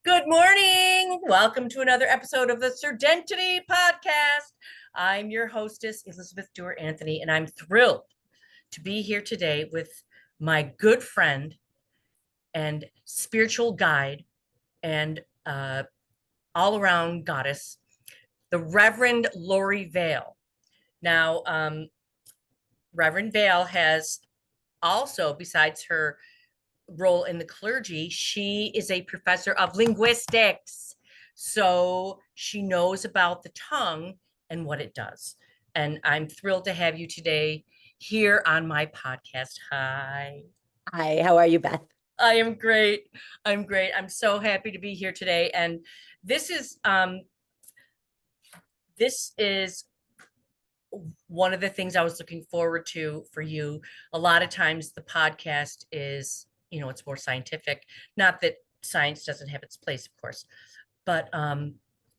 Good morning. Welcome to another episode of the Serdentity podcast. I'm your hostess, Elizabeth Dewar Anthony, and I'm thrilled to be here today with my good friend and spiritual guide and all around goddess, the Reverend Lori Vail. Now, Reverend Vail has also, besides her role in the clergy, she is a professor of linguistics. So she knows about the tongue and what it does. And I'm thrilled to have you today here on my podcast. Hi. Hi, how are you, Beth? I am great. I'm great. I'm so happy to be here today. And this is this is one of the things I was looking forward to for you. A lot of times the podcast is, it's more scientific. Not that science doesn't have its place, of course, but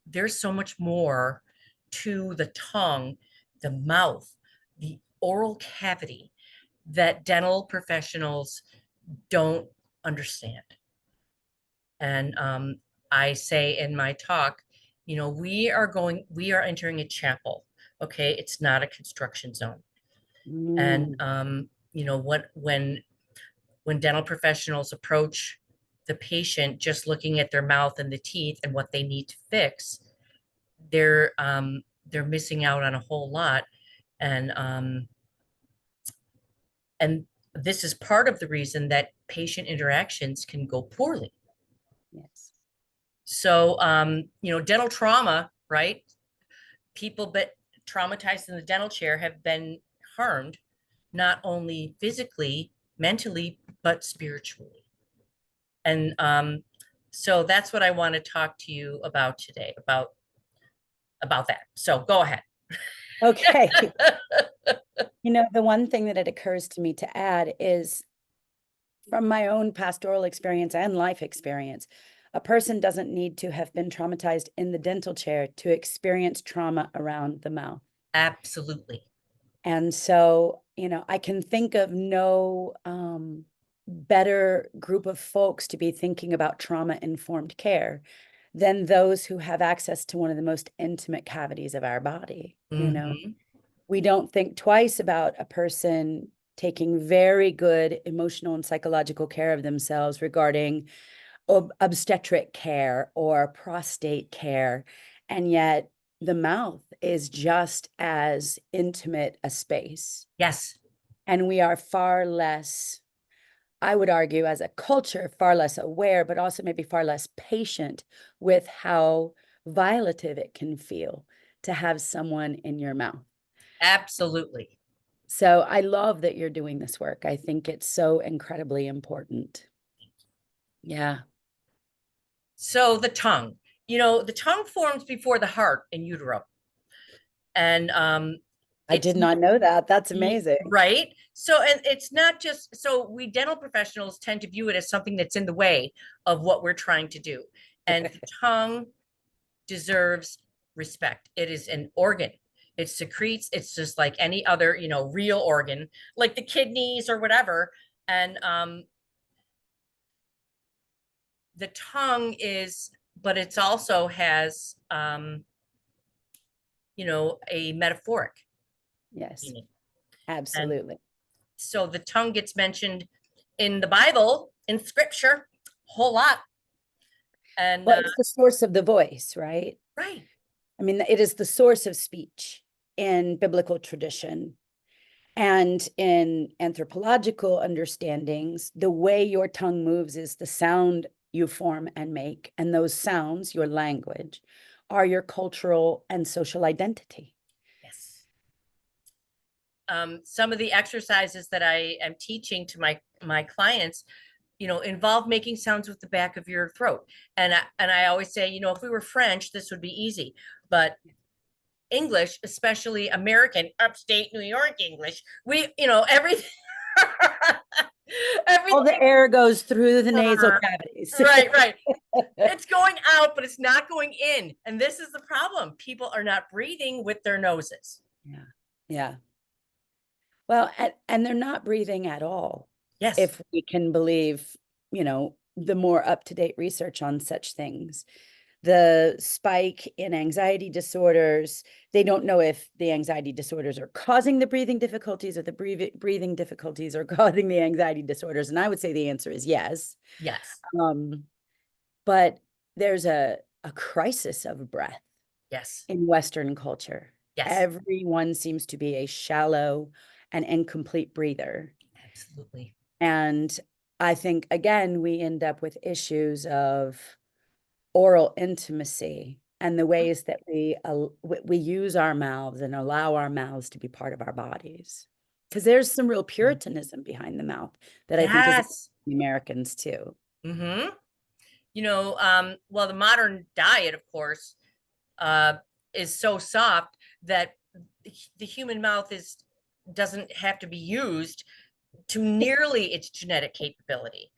there's so much more to the tongue, the mouth, the oral cavity that dental professionals don't understand. And I say in my talk, we are entering a chapel. Okay, it's not a construction zone. And what when dental professionals approach the patient just looking at their mouth and the teeth and what they need to fix, they're missing out on a whole lot. And and this is part of the reason that patient interactions can go poorly. Yes. So dental trauma, right? People but traumatized in the dental chair have been harmed, not only physically, mentally, but spiritually. And so that's what I want to talk to you about today, about that. So go ahead. Okay. The one thing that it occurs to me to add is from my own pastoral experience and life experience, a person doesn't need to have been traumatized in the dental chair to experience trauma around the mouth. Absolutely. And so, I can think of no better group of folks to be thinking about trauma-informed care than those who have access to one of the most intimate cavities of our body. Mhm. We don't think twice about a person taking very good emotional and psychological care of themselves regarding obstetric care or prostate care. And yet the mouth is just as intimate a space. Yes. And we are far less, I would argue, as a culture, far less aware, but also maybe far less patient with how violative it can feel to have someone in your mouth. Absolutely. So I love that you're doing this work. I think it's so incredibly important. Yeah. So the tongue, the tongue forms before the heart in utero. And I it's did not know that. That's amazing. right. So, and it's not just so we dental professionals tend to view it as something that's in the way of what we're trying to do. And the tongue deserves respect. It is an organ. It secretes, it's just like any other, real organ, like the kidneys or whatever. And the tongue is, but it's also has a metaphoric Yes, meaning. And absolutely. so the tongue gets mentioned in the Bible, in scripture, a whole lot. And Well, it's the source of the voice, right? right. I mean, it is the source of speech in biblical tradition. And in anthropological understandings, the way your tongue moves is the sound you form and make. And those sounds, your language, are your cultural and social identity. Yes. Some of the exercises that I am teaching to my clients, involve making sounds with the back of your throat. And I always say, if we were French, this would be easy, but English, especially American upstate New York English, everything. All the Everything. air goes through the nasal cavities. Right. It's going out, but it's not going in. And this is the problem. People are not breathing with their noses. Yeah. Yeah. Well, and they're not breathing at all. Yes. If we can believe, the more up-to-date research on such things. The spike in anxiety disorders, they don't know if the anxiety disorders are causing the breathing difficulties or the breathing difficulties are causing the anxiety disorders. And I would say the answer is yes. Yes. But there's a crisis of breath Yes. in Western culture. Yes. Everyone seems to be a shallow and incomplete breather. Absolutely. And I think, again, we end up with issues of oral intimacy and the ways that we use our mouths and allow our mouths to be part of our bodies. Because there's some real Puritanism behind the mouth that I think is Yes. Americans too. Mm-hmm. Well, the modern diet, of course, is so soft that the human mouth doesn't have to be used to nearly its genetic capability.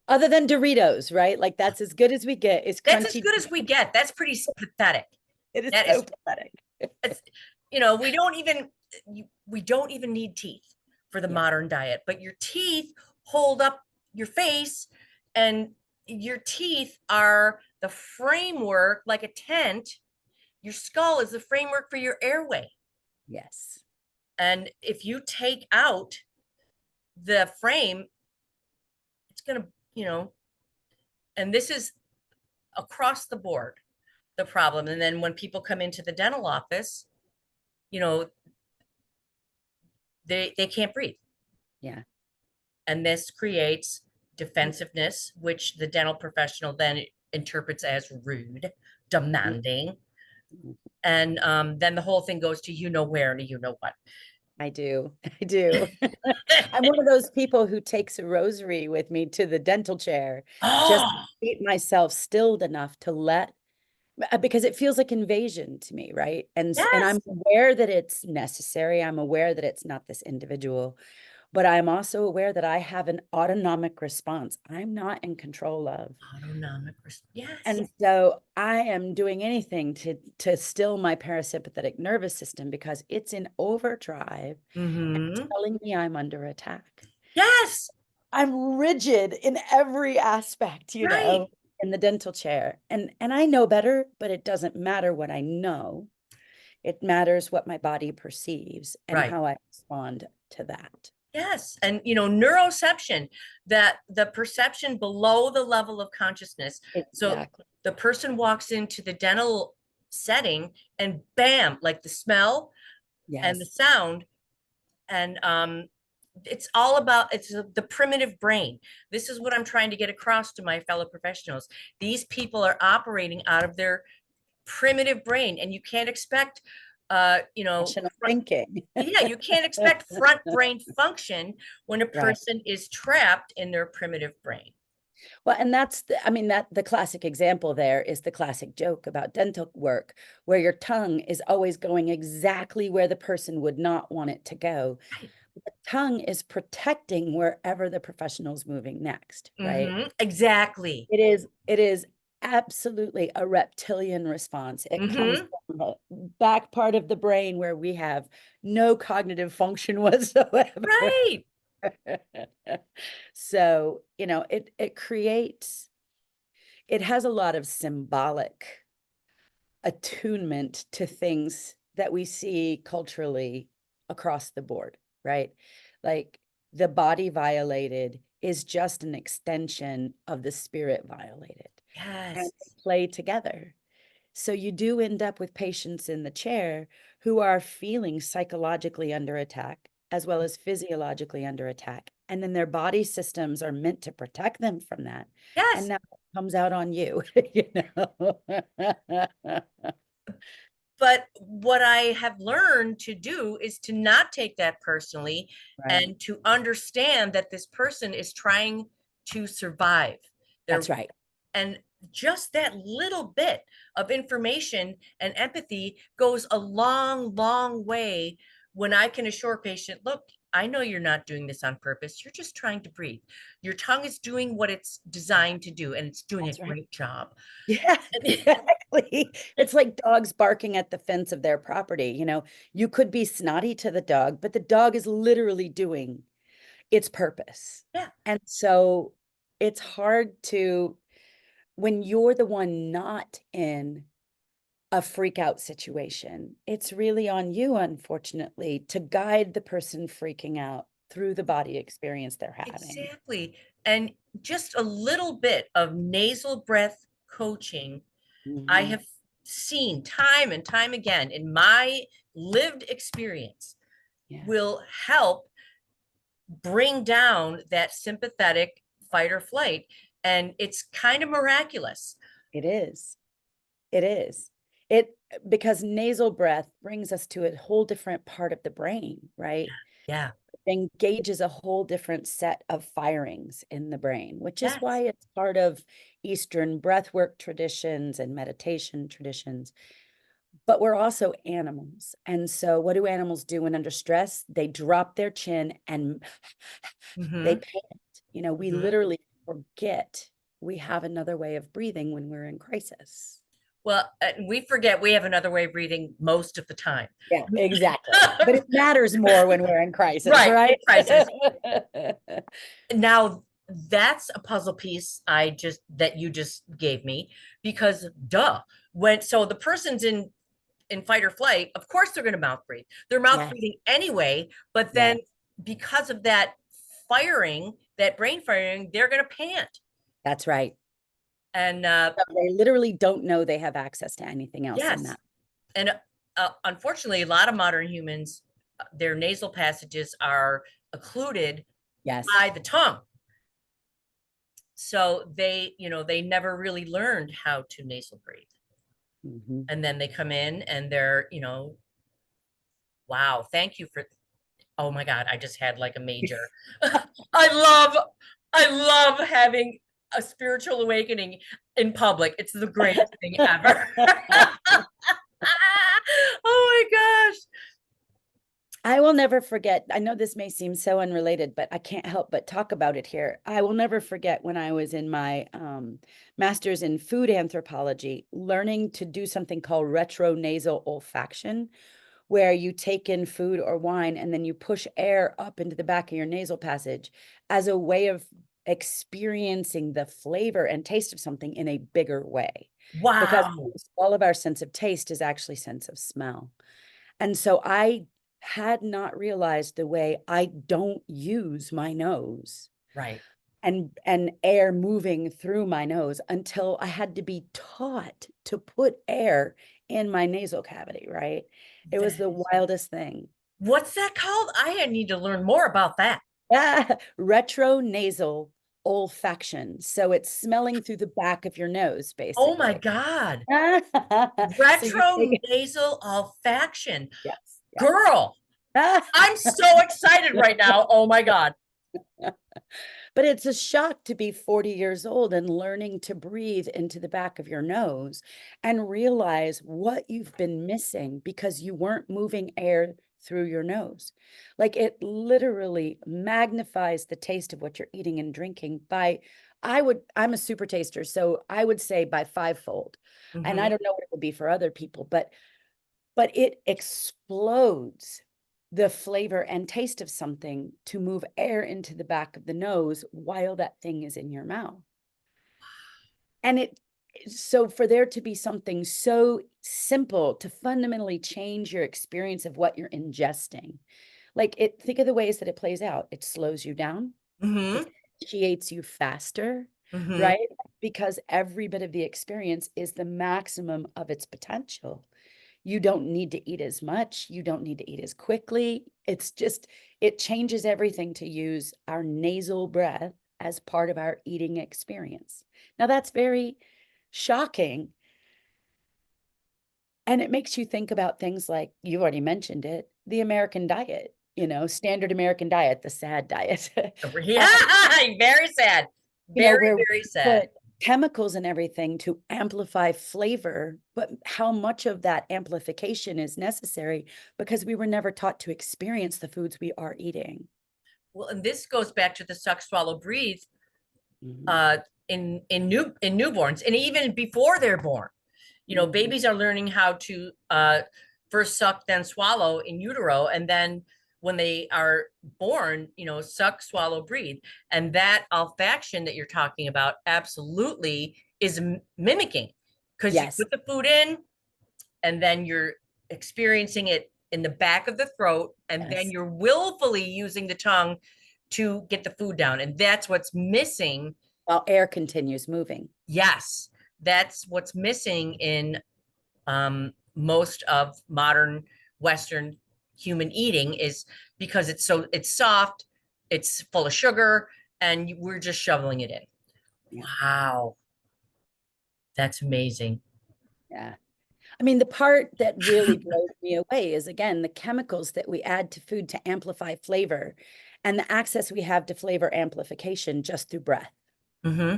Other than Doritos, right? Like that's as good as we get. It's That's as crunchy. good as we get. That's pretty pathetic. It is That so is, pathetic. it's, we don't even need teeth for the Yeah. modern diet, but your teeth hold up your face, and your teeth are the framework, like a tent. Your skull is the framework for your airway. Yes. And if you take out the frame, it's going to, and this is across the board the problem. And then when people come into the dental office, you know, they can't breathe. Yeah. And this creates defensiveness, which the dental professional then interprets as rude, demanding. And then the whole thing goes to where and what. I do. I do. I'm one of those people who takes a rosary with me to the dental chair just to Oh, keep myself stilled enough to because it feels like invasion to me, right? And yes. I'm aware that it's necessary. I'm aware that it's not this individual, but I'm also aware that I have an autonomic response I'm not in control of. Autonomic. Yes. And so I am doing anything to still my parasympathetic nervous system because it's in overdrive and Mm-hmm. telling me I'm under attack. Yes. I'm rigid in every aspect, Right. in the dental chair. And I know better, but it doesn't matter what I know. It matters what my body perceives and Right. how I respond to that. Yes. And, neuroception, that the perception below the level of consciousness. So Exactly. the person walks into the dental setting and bam, like the smell and the Yes. sound. And it's the primitive brain. This is what I'm trying to get across to my fellow professionals. These people are operating out of their primitive brain, and you can't expect Rational thinking. yeah, you can't expect front brain function when a Right. person is trapped in their primitive brain. Well, and that the classic example there is the classic joke about dental work, where your tongue is always going exactly where the person would not want it to go. Right. The tongue is protecting wherever the professional's moving next, right? Exactly. It is absolutely a reptilian response. It comes Mm-hmm. from the back part of the brain where we have no cognitive function whatsoever. Right. So, it has a lot of symbolic attunement to things that we see culturally across the board, right? Like the body violated is just an extension of the spirit violated, and Yes. they play together. So you do end up with patients in the chair who are feeling psychologically under attack as well as physiologically under attack. And then their body systems are meant to protect them from that. And Yes. now it comes out on you, But what I have learned to do is to not take that personally, Right. and to understand that this person is trying to survive. That's They're right. And just that little bit of information and empathy goes a long, long way when I can assure a patient, look, I know you're not doing this on purpose. You're just trying to breathe. Your tongue is doing what it's designed to do, and it's doing a That's right. great job. Yeah, exactly. It's like dogs barking at the fence of their property. You could be snotty to the dog, but the dog is literally doing its purpose. Yeah. And so it's hard to, when you're the one not in a freak out situation, it's really on you, unfortunately, to guide the person freaking out through the body experience they're having. Exactly. And just a little bit of nasal breath coaching, I Mhm. have seen time and time again in my lived experience, Yeah, will help bring down that sympathetic fight or flight. And it's kind of miraculous. it is. It is. It because nasal breath brings us to a whole different part of the brain, right? Yeah. Engages a whole different set of firings in the brain, which is why Yes. it's part of Eastern breathwork traditions and meditation traditions. But we're also animals. And so, what do animals do when under stress? They drop their chin and they Mm-hmm. pant. You know, we Mm-hmm. literally forget we have another way of breathing when we're in crisis. Well, we forget we have another way of breathing most of the time. Yeah, exactly. But it matters more when we're in crisis, Right. In right? crisis. Now that's a puzzle piece that you just gave me, because duh, when so the person's in fight or flight, of course they're going to mouth breathe. They're mouth Yes, breathing anyway, but then yes, because of that firing, that brain firing, they're going to pant. that's right. And So they literally don't know they have access to anything else in yes, that. and unfortunately, a lot of modern humans, their nasal passages are occluded Yes. by the tongue. So they never really learned how to nasal breathe. Mhm. And then they come in and they're, wow, thank you for, oh my God, I just had like a major, I love, I love having a spiritual awakening in public. It's the greatest thing ever. Oh my gosh. I will never forget. I know this may seem so unrelated, but I can't help but talk about it here. I will never forget when I was in my master's in food anthropology, learning to do something called retronasal olfaction, where you take in food or wine and then you push air up into the back of your nasal passage as a way of experiencing the flavor and taste of something in a bigger way. Because Wow. all of our sense of taste is actually sense of smell. And so I had not realized the way I don't use my nose Right. and air moving through my nose until I had to be taught to put air in my nasal cavity, right? It was That the is, wildest thing. what's that called? I need to learn more about that. Retronasal olfaction. So it's smelling through the back of your nose, Oh my basically. God. So you take it. Retronasal olfaction. Yes, Girl, yes. I'm so excited right now. Oh my God. But it's a shock to be 40 years old and learning to breathe into the back of your nose and realize what you've been missing because you weren't moving air through your nose. Like it literally magnifies the taste of what you're eating and drinking by, I'm a super taster, so I would say by fivefold. And I Hmm. don't know what it would be for other people, but it explodes the flavor and taste of something to move air into the back of the nose while that thing is in your mouth. And so for there to be something so simple to fundamentally change your experience of what you're ingesting, like think of the ways that it plays out. It slows you down, Hmm. it satiates you faster, Hmm. right? Because every bit of the experience is the maximum of its potential. You don't need to eat as much. You don't need to eat as quickly. It's just, it changes everything to use our nasal breath as part of our eating experience. Now, that's very shocking. And it makes you think about things like you've already mentioned it, the American diet, standard American diet, the sad diet. Yeah, very sad. Very, Where we very sad. put chemicals and everything to amplify flavor, but how much of that amplification is necessary because we were never taught to experience the foods we are eating. Well, and this goes back to the suck, swallow, breathe Mhm, uh, in newborns, and even before they're born. mhm. Babies are learning how to first suck, then swallow in utero, and then when they are born, suck, swallow, breathe. And that olfaction that you're talking about absolutely is mimicking, because you Yes. put the food in and then you're experiencing it in the back of the throat, and then Yes. you're willfully using the tongue to get the food down. And that's what's missing. While air continues moving. Yes, that's what's missing in most of modern Western human eating, is because it's soft, it's full of sugar, and we're just shoveling it in. Yeah. Wow, that's amazing. Yeah. I mean, the part that really blows me away is, again, the chemicals that we add to food to amplify flavor and the access we have to flavor amplification just through breath, Mm-hmm.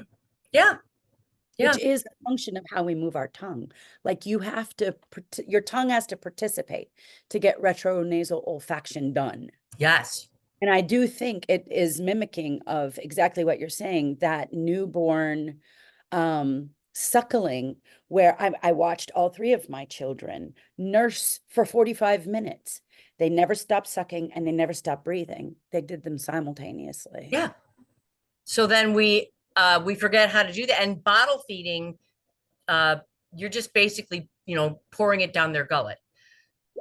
Yeah, which yeah, is a function of how we move our tongue. Like you have to, your tongue has to participate to get retronasal olfaction done. yes, And I do think it is mimicking of exactly what you're saying, that newborn suckling, where I watched all three of my children nurse for 45 minutes. They never stopped sucking and they never stopped breathing. They did them simultaneously. yeah. So then we forget how to do that. And bottle feeding, uh, you're just basically, pouring it down their gullet.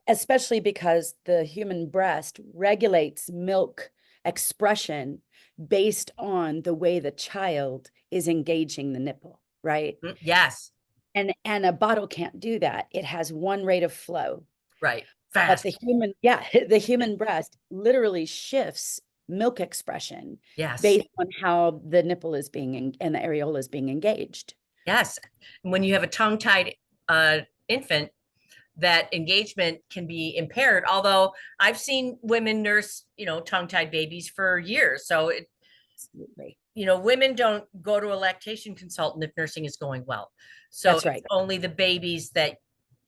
Especially because the human breast regulates milk expression based on the way the child is engaging the nipple, right? Yes, And a bottle can't do that. It has one rate of flow. right. But Fast. the human breast literally shifts milk expression Yes. based on how the nipple is being and the areola is being engaged. Yes. When you have a tongue-tied infant, that engagement can be impaired. Although I've seen women nurse, tongue-tied babies for years. So Absolutely. women don't go to a lactation consultant if nursing is going well. So That's it's right. only the babies that,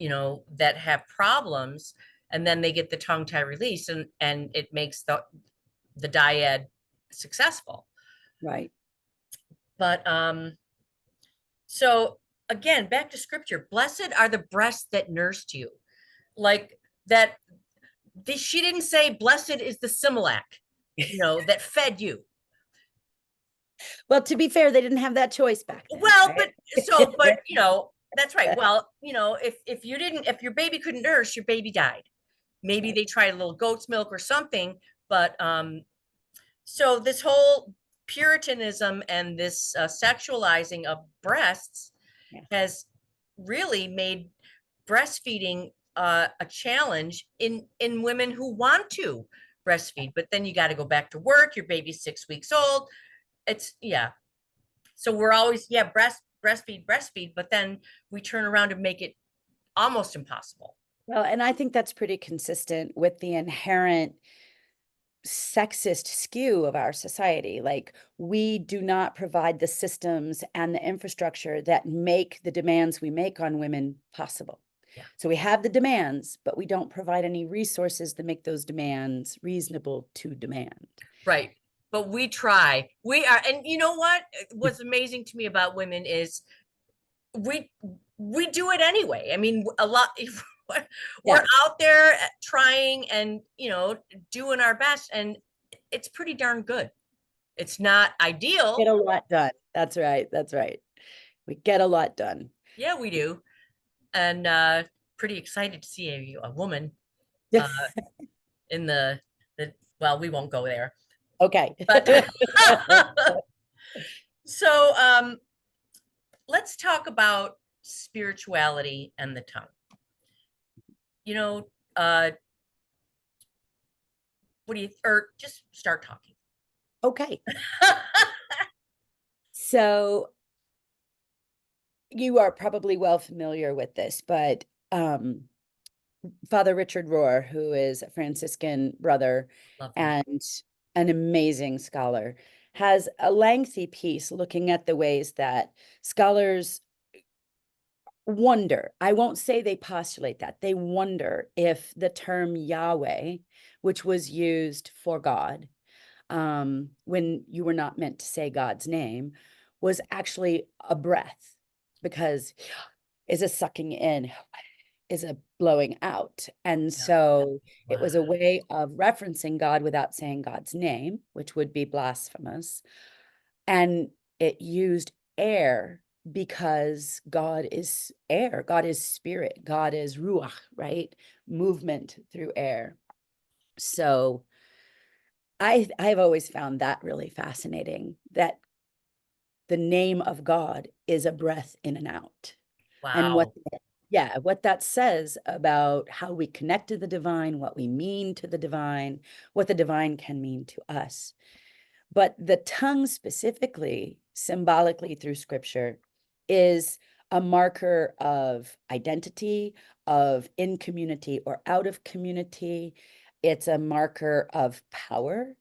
that have problems, and then they get the tongue tie release, and it makes the dyad successful. Right. But so again, back to scripture. Blessed are the breasts that nursed you. Like that, she didn't say blessed is the Similac, that fed you. Well, to be fair, they didn't have that choice back then, Well, right? but that's right. Well, if your baby couldn't nurse, your baby died. Maybe Right. they tried a little goat's milk or something, but so this whole puritanism and this sexualizing of breasts Yeah. has really made breastfeeding a challenge in women who want to breastfeed. But then you got to go back to work. Your baby's 6 weeks old. It's yeah. So we're always breastfeed, but then we turn around and make it almost impossible. Well, and I think that's pretty consistent with the inherent sexist skew of our society. Like, we do not provide the systems and the infrastructure that make the demands we make on women possible. Yeah. So we have the demands, but we don't provide any resources to make those demands reasonable to demand. Right. But we try. We are, and you know what? What's amazing to me about women is we we do it anyway. I mean, a lot we're Yes. out there trying and doing our best, and it's pretty darn good. It's not ideal. Get a lot done. That's right. That's right. We get a lot done. Yeah, we do. And pretty excited to see a woman uh in the well, we won't go there. Okay. But so let's talk about spirituality and the tongue. You know, uh what do you, or just start talking. Okay. So you are probably well familiar with this, but Father Richard Rohr, who is a Franciscan brother Love him. and an amazing scholar, has a lengthy piece looking at the ways that scholars wonder. I won't say they postulate that. They wonder if the term Yahweh, which was used for God, when you were not meant to say God's name, was actually a breath, because is a sucking in is a blowing out. And Yeah. so it Wow. was a way of referencing God without saying God's name, which would be blasphemous. And it used air because God is air, God is spirit, God is ruach, right? Movement through air. So I've always found that really fascinating, that the name of God is a breath in and out. And Wow. what that says about how we connect to the divine, what we mean to the divine, what the divine can mean to us. But the tongue specifically, symbolically through scripture, is a marker of identity, of in community or out of community. It's a marker of power,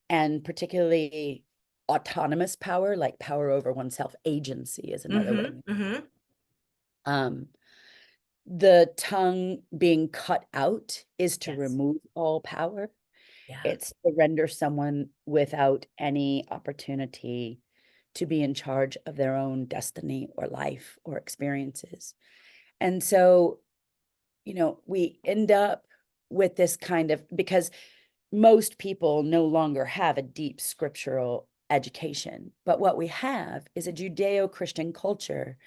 and particularly autonomous power, like power over oneself. Agency is another way. Mm-hmm. Mm-hmm. Um, the tongue being cut out is to Yes. remove all power. Yeah. It's to render someone without any opportunity to be in charge of their own destiny or life or experiences. And so, we end up with this kind of, because most people no longer have a deep scriptural education. But what we have is a Judeo-Christian culture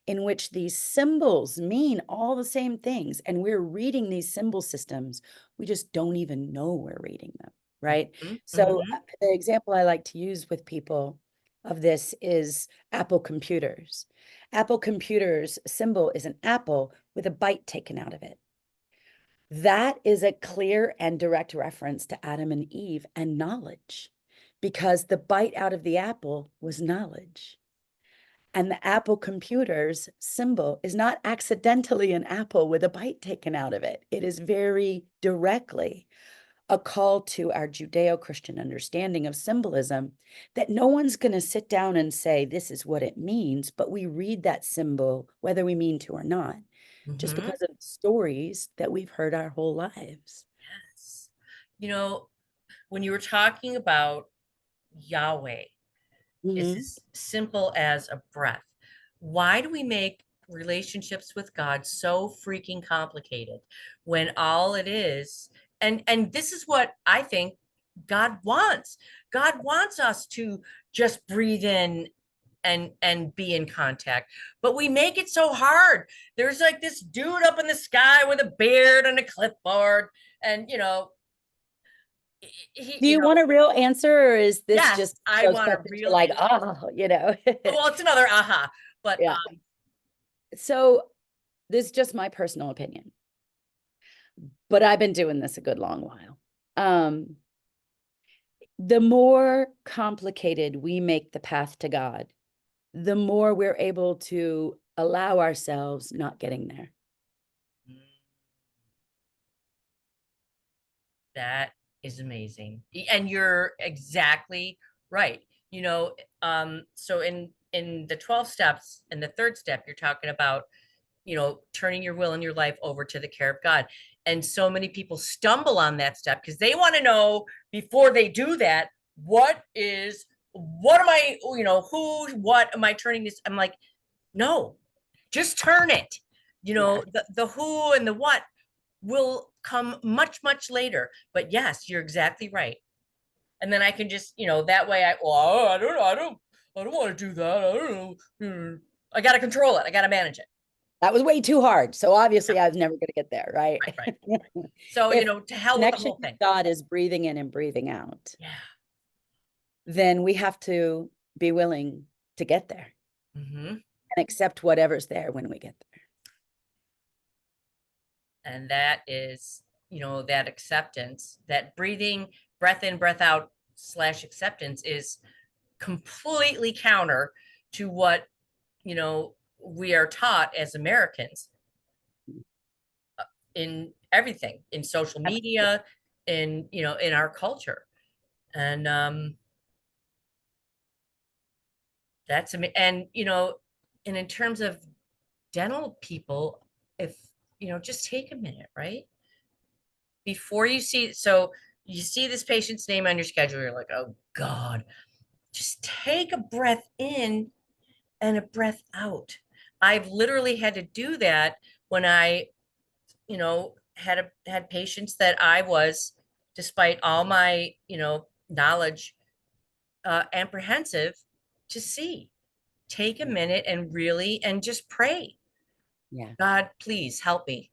in which these symbols mean all the same things. And we're reading these symbol systems. We just don't even know we're reading them, right? Mm-hmm. So Mm-hmm. the example I like to use with people of this is Apple computers. Apple computers symbol is an apple with a bite taken out of it. That is a clear and direct reference to Adam and Eve and knowledge, because the bite out of the apple was knowledge. And the Apple computer's symbol is not accidentally an apple with a bite taken out of it. It is very directly a call to our Judeo-Christian understanding of symbolism, that no one's going to sit down and say, this is what it means, but we read that symbol, whether we mean to or not, just Mm-hmm. because of stories that we've heard our whole lives. Yes. You know, when you were talking about Yahweh is Mhm. as simple as a breath. Why do we make relationships with God so freaking complicated when all it is, and this is what I think God wants. God wants us to just breathe in and be in contact, but we make it so hard. There's like this dude up in the sky with a beard and a clipboard, and he Do you want a real answer, or is this yes, just I so want a something that you're real like, answer. oh? Well, it's another aha, but Yeah. So this is just my personal opinion, but I've been doing this a good long while. The more complicated we make the path to God, the more we're able to allow ourselves not getting there. that is amazing. And you're exactly right. So in the 12 steps, in the third step, you're talking about, turning your will and your life over to the care of God. And so many people stumble on that step because they want to know before they do that, what am I, what am I turning this? I'm like, no, just turn it. Yeah, The who and the what will come much, much later. But yes, you're exactly right. And then I can just, that way I don't know, I don't want to do that. I don't know. I got to control it. I got to manage it. that was way too hard. So Yeah, obviously I was never going to get there, right? right, right. So, If to hell with the connection whole with thing. God is breathing in and breathing out, Yeah. then we have to be willing to get there Hmm. and accept whatever's there when we get there. And that is, that acceptance, that breathing, breath in, breath out slash acceptance is completely counter to what, we are taught as Americans in everything, in social Absolutely. media, in our culture. And and and in terms of dental people, if just take a minute, right? Before you see this patient's name on your schedule, you're like, oh God, just take a breath in and a breath out. I've literally had to do that when I had patients that I was, despite all my, knowledge, apprehensive to see. Take a minute and really, and just pray. Yeah. God, please help me.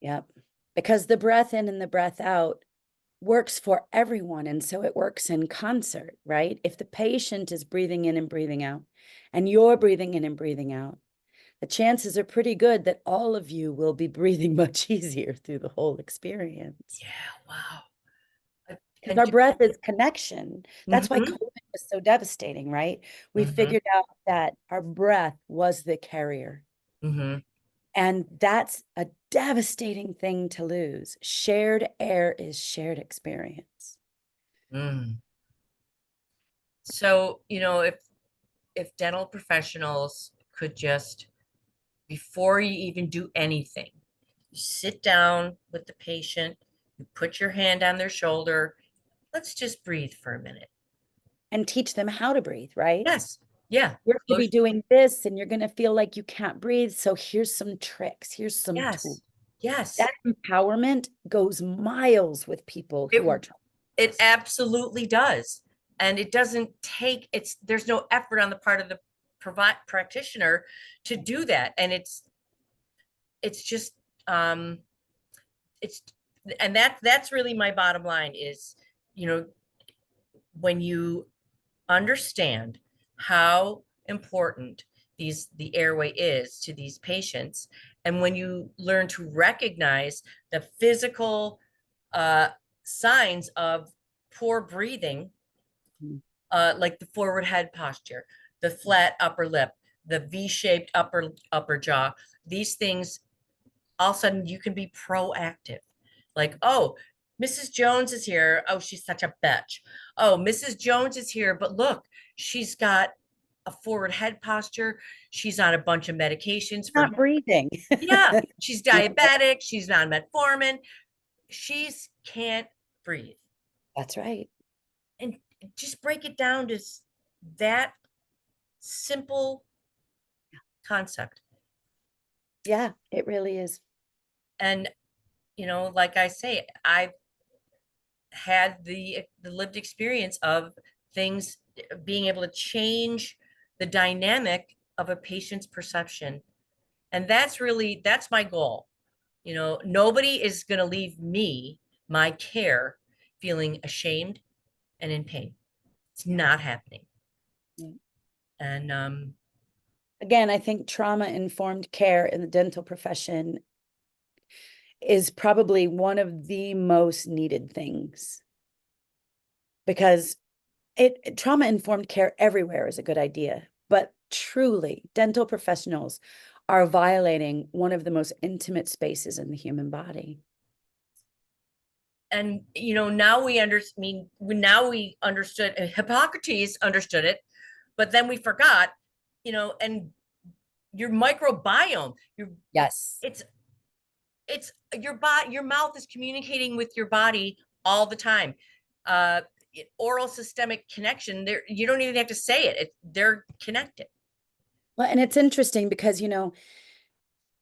Yep. Because the breath in and the breath out works for everyone. And so it works in concert, right? If the patient is breathing in and breathing out, and you're breathing in and breathing out, the chances are pretty good that all of you will be breathing much easier through the whole experience. Yeah, wow. Because And our breath is connection. That's why mm-hmm, COVID was so devastating, right? We mm-hmm, figured out that our breath was the carrier. mm-hmm, And that's a devastating thing to lose. Shared air is shared experience. mm. So, if dental professionals could just, before you even do anything, you sit down with the patient, you put your hand on their shoulder, let's just breathe for a minute. And teach them how to breathe, right? Yes. Yeah. You're going to be Close. doing this and you're going to feel like you can't breathe. So here's some tricks, here's some tools. Yes. Yes. That empowerment goes miles with people It who are it traumatized. absolutely does. And it doesn't take, there's no effort on the part of the practitioner to do that. And it's just, um, it's, and that's really my bottom line is, you know, when you understand how important the airway is to these patients, and when you learn to recognize the physical uh, signs of poor breathing, Mm. like the forward head posture, the flat upper lip, the V-shaped upper jaw. These things, all of a sudden, you can be proactive. Like, oh, Mrs. Jones is here. Oh, she's such a bitch. Oh, Mrs. Jones is here, but look, she's got a forward head posture. She's on a bunch of medications for, Not breathing. yeah, she's Yeah, diabetic. She's on metformin. She's can't breathe. that's right. And just break it down to that simple concept. Yeah, it really is. And, like I say, I've had the lived experience of things being able to change the dynamic of a patient's perception. And that's my goal. Nobody is going to leave me, my care, feeling ashamed and in pain. It's not happening. Yeah. And Again, I think trauma-informed care in the dental profession is probably one of the most needed things because trauma-informed care everywhere is a good idea, but truly, dental professionals are violating one of the most intimate spaces in the human body. now now we understood, Hippocrates understood it, but then we forgot, and your microbiome, Yes. it's your body, your mouth is communicating with your body all the time. uh Oral systemic connection, there, you don't even have to say they're connected. Well, and it's interesting because,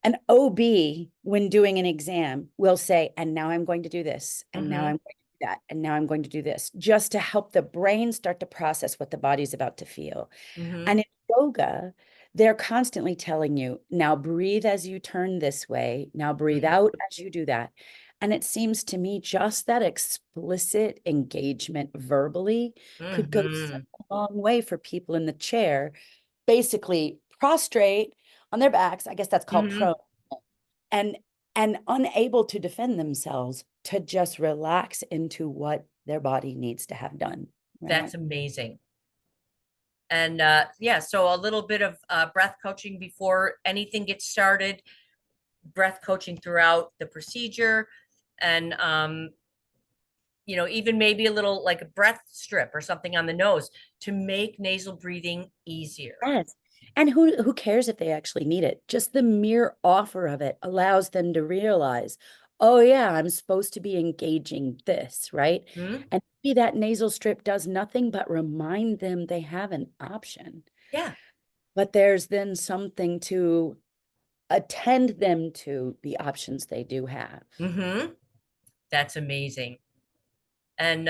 an OB, when doing an exam, will say, and now I'm going to do this, and now Mm-hmm, I'm going to do that, and now I'm going to do this, just to help the brain start to process what the body's about to feel. mm-hmm, And in yoga, they're constantly telling you, now breathe as you turn this way, now breathe mm-hmm, out as you do that. And it seems to me just that explicit engagement verbally could go such mm-hmm, a long way for people in the chair, basically prostrate on their backs. I guess that's called mm-hmm. prone, and unable to defend themselves, to just relax into what their body needs to have done. Right. That's amazing. And yeah, so a little bit of breath coaching before anything gets started, breath coaching throughout the procedure, and even maybe a little, like a breath strip or something on the nose to make nasal breathing easier. Yes. And who cares if they actually need it? Just the mere offer of it allows them to realize, oh yeah, I'm supposed to be engaging this, right? Hmm? And maybe that nasal strip does nothing but remind them they have an option. Yeah. But there's then something to attend them to the options they do have. Mm-hmm. That's amazing. And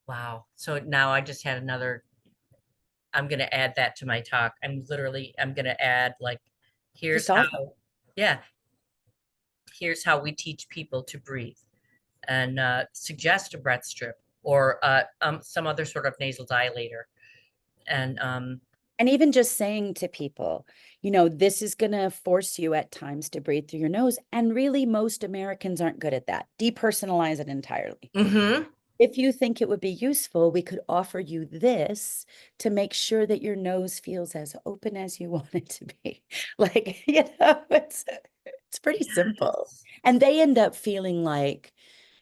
wow. So now I just had another, I'm going to add that to my talk. I'm going to add like, here's Just how, awesome. yeah, here's how we teach people to breathe, and suggest a breath strip or some other sort of nasal dilator. And And even just saying to people, you know, this is going to force you at times to breathe through your nose. And really, most Americans aren't good at that. Depersonalize it entirely. mm-hmm. If you think it would be useful, we could offer you this to make sure that your nose feels as open as you want it to be. Like, you know, it's pretty simple. Yes. And they end up feeling like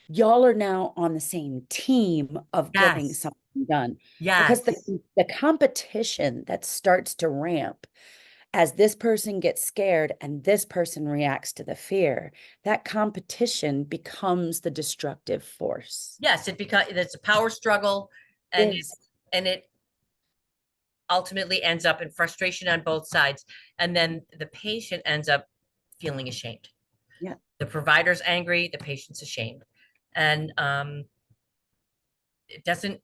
y'all are now on the same team of getting Yes. something done. Because Yes. the competition that starts to ramp as this person gets scared and this person reacts to the fear, that competition becomes the destructive force. Yes, it's a power struggle, It and is. it ultimately ends up in frustration on both sides, and then the patient ends up feeling ashamed. Yeah, The provider's angry, the patient's ashamed, and it doesn't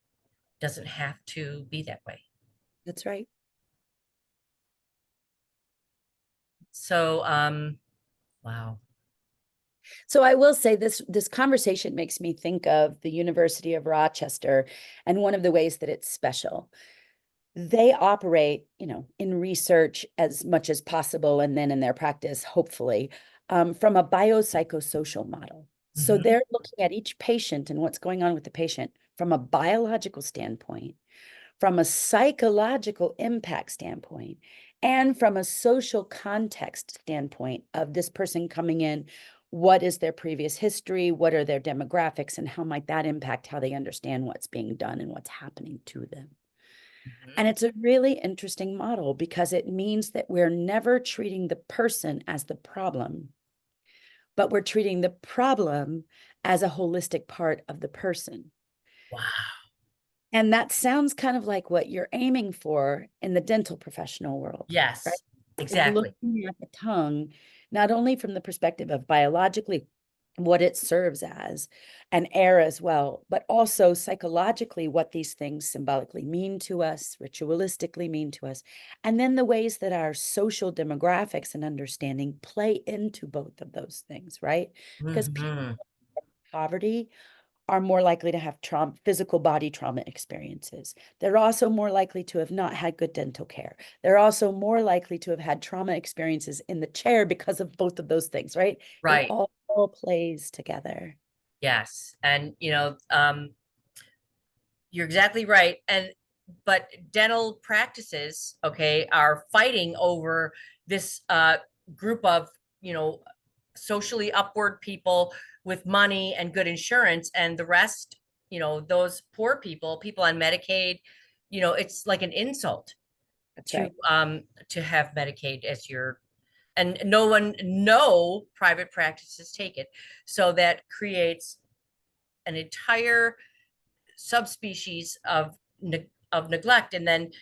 have to be that way. that's right. So wow. So I will say this conversation makes me think of the University of Rochester and one of the ways that it's special. They operate, you know, in research as much as possible, and then in their practice, hopefully, from a biopsychosocial model. So Mm-hmm. they're looking at each patient and what's going on with the patient from a biological standpoint, from a psychological impact standpoint, and from a social context standpoint of this person coming in. What is their previous history? What are their demographics? And how might that impact how they understand what's being done and what's happening to them? Mm-hmm. And it's a really interesting model because it means that we're never treating the person as the problem, but we're treating the problem as a holistic part of the person. Wow. And that sounds kind of like what you're aiming for in the dental professional world, right? Yes, Is exactly. looking at the tongue, not only from the perspective of biologically what it serves as an air as well, but also psychologically what these things symbolically mean to us, ritualistically mean to us, and then the ways that our social demographics and understanding play into both of those things, right? Because people Mm-hmm. in poverty are more likely to have trauma, physical body trauma experiences. They're also more likely to have not had good dental care. They're also more likely to have had trauma experiences in the chair because of both of those things, right? It Right. all plays together. Yes. And you're exactly right. But dental practices, okay, are fighting over this group of, you know, socially upward people with money and good insurance, and the rest, those poor people, people on Medicaid, it's like an insult That's to right. have Medicaid as your, and no private practices take it. So that creates an entire subspecies of neglect. And then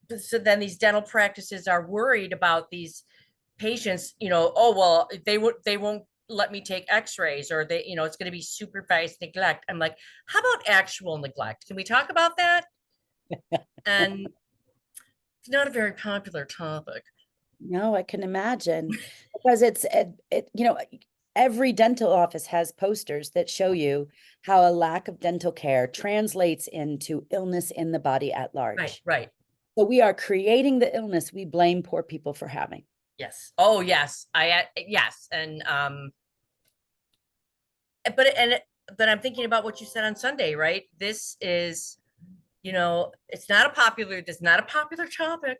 these dental practices are worried about these patients, oh well, they won't let me take x-rays, or it's going to be supervised neglect. I'm like, how about actual neglect? Can we talk about that? And it's not a very popular topic. No, I can imagine because you know, every dental office has posters that show you how a lack of dental care translates into illness in the body at Right, large. right. So we are creating the illness we blame poor people for having. Yes. Oh yes, yes. And but and but I'm thinking about what you said on Sunday, right? This is, it's not a popular topic,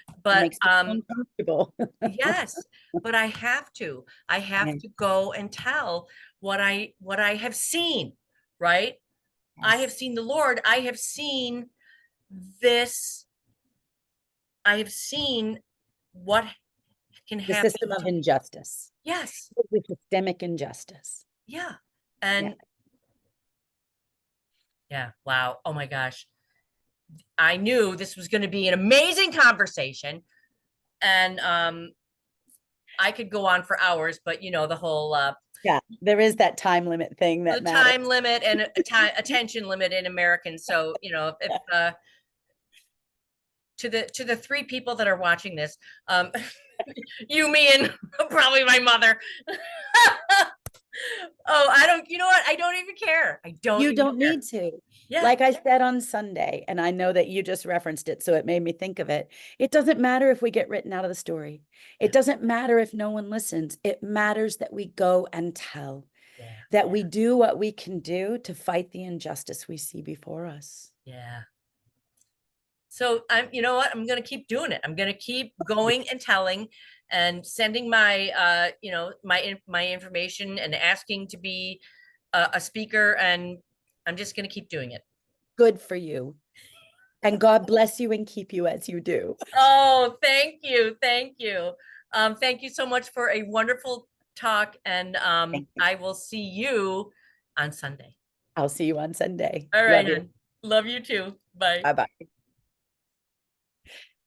It but makes people uncomfortable. yes, but I have Yeah. to go and tell what I have seen, right? I have Yes. seen the Lord. This. I have seen what can The happen system of to, injustice, yes, the systemic injustice. yeah. Yeah. And yeah, wow. Oh my gosh. I knew this was going to be an amazing conversation. And I could go on for hours, but you know, the whole Yeah, there is that time limit thing that the matters. time limit and a time attention limit in Americans. So, you know, if to the three people that are watching this, you, me, and probably my mother. Oh, I don't, you know what? I don't even care. I don't You even don't care. need to. Yeah. Like I said on Sunday, and I know that you just referenced it, so it made me think of it. It doesn't matter if we get written out of the story. Yeah. It doesn't matter if no one listens. It matters that we go and tell, Yeah. that we do what we can do to fight the injustice we see before us. Yeah. So I'm, you know what? I'm going to keep doing it. I'm going to keep going and telling and sending my, you know, my information and asking to be a speaker. And I'm just going to keep doing it. Good for you. And God bless you and keep you as you do. Oh, thank you. Thank you. Thank you so much for a wonderful talk. And Thank you. I will see you on Sunday. I'll see you on Sunday. All right, Love you. hon. Love you too. Bye. Bye bye.